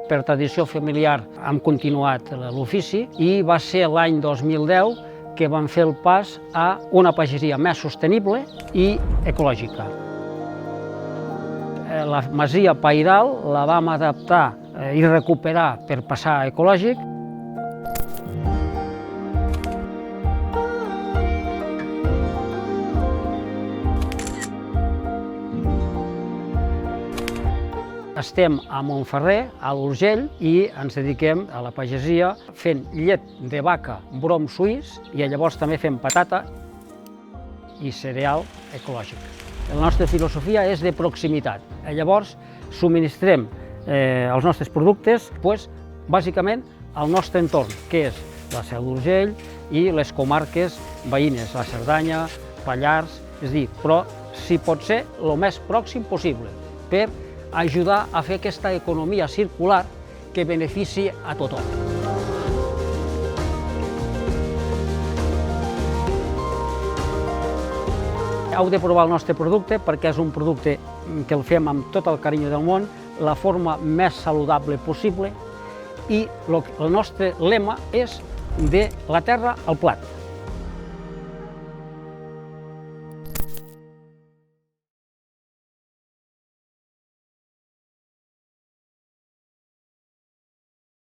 Per tradició familiar hem continuat l'ofici i va ser l'any 2010 que vam fer el pas a una pagesia més sostenible i ecològica. La masia pairal la vam adaptar i recuperar per passar a ecològic. Estem a Montferrer, a l'Urgell, i ens dediquem a la pagesia fent llet de vaca brom suís i llavors també fem patata i cereal ecològic. La nostra filosofia és de proximitat. Llavors subministrem els nostres productes bàsicament al nostre entorn, que és la Seu d'Urgell i les comarques veïnes, la Cerdanya, Pallars, és a dir, però si pot ser el més pròxim possible per ajudar a fer aquesta economia circular que benefici a tothom. Heu de provar el nostre producte perquè és un producte que el fem amb tot el carinyo del món, la forma més saludable possible, i el nostre lema és de la terra al plat.